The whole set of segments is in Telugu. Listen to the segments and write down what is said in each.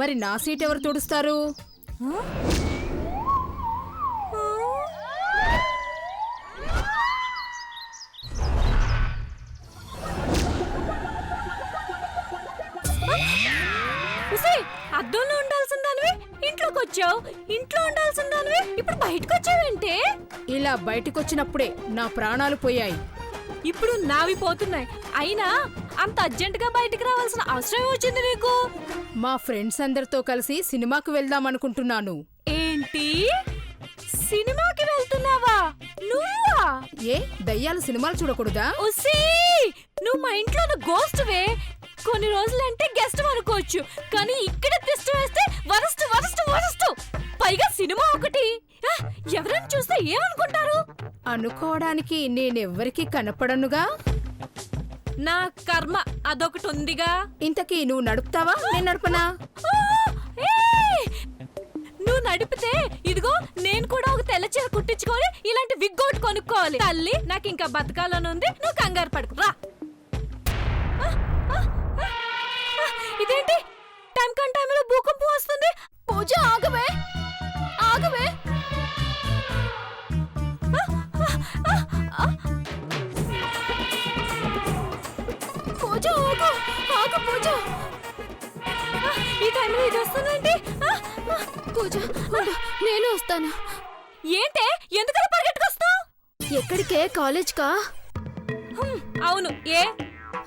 మరి నా సీట్ ఎవరు తుడుస్తారు? అద్దంలో ఉండాల్సిందానివి ఇంట్లోకి వచ్చావు, ఇంట్లో ఉండాల్సిందానివి ఇప్పుడు బయటకు వచ్చావేంటే? ఇలా బయటకొచ్చినప్పుడే నా ప్రాణాలు పోయాయి. ఇప్పుడు నావి పోతున్నాయి. అయినా అంత అర్జెంటుగా బయటికి రావాల్సిన అవసరం వచ్చింది నీకు? మా ఫ్రెండ్స్ అందరితో కలిసి సినిమాకు వెళ్దామనుకుంటున్నాను. ఏంటి, సినిమాకి వెళ్తున్నావా? నువ్వా? ఏ దయ్యాలు సినిమాలు చూడకూడదా? ఉసీ, నువ్వు మా ఇంట్లో గోస్ట్వే. కొన్ని రోజులంటే గెస్ట్ అనుకోవచ్చు, కానీ ఇక్కడ టెస్ట్ వేస్తే వరస్ట్ వరస్ట్ వరస్ట్. పైగా సినిమా ఒకటి, ఎవరైనా చూస్తే ఏమనుకుంటారు? అనుకోవడానికి నేనెవ్వరికీ కనపడనుగా. నా కర్మ అదొకటి ఉందిగా. ఇంతకీ నువ్వు నడుపుతావా, నేను నడపనా? నువ్వు నడిపితే ఇదిగో నేను కూడా ఒక తెల్ల చీర కుట్టించుకొని ఇలాంటి విగ్ ఒకటి కొనుక్కోవాలి. తల్లి, నాకు ఇంకా బతకాలని ఉంది, నువ్వు కంగారు పడుకు రా. ఇదేంటి టైం కన్ టైంలో భూకంపం వస్తుంది? పూజ ఆగవే, ఆగవే. పూజ ఆగు, ఆగు పూజ. ఈ టైంలో ఇది వస్తుందండి? పూజ, నేను వస్తాను. ఏంటే, ఎందుకలా పరిగెట్టుకొస్తావు? ఎక్కడికే? కాలేజ్కా? అవును. ఏ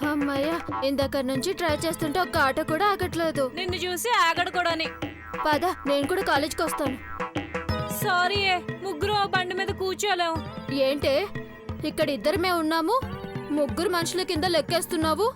అమ్మయ్య, ఇందాక నుంచి ట్రై చేస్తుంటే ఒక్క ఆటో కూడా ఆగట్లేదు. నిన్ను చూసి ఆగడు కూడాని. పద, నేను కూడా కాలేజ్కి వస్తాను. సారీ, ముగ్గురు ఆ బండి మీద కూర్చోలేము. ఏంటే, ఇక్కడ ఇద్దరమే ఉన్నాము, ముగ్గురు మనుషుల కింద లెక్కేస్తున్నావు?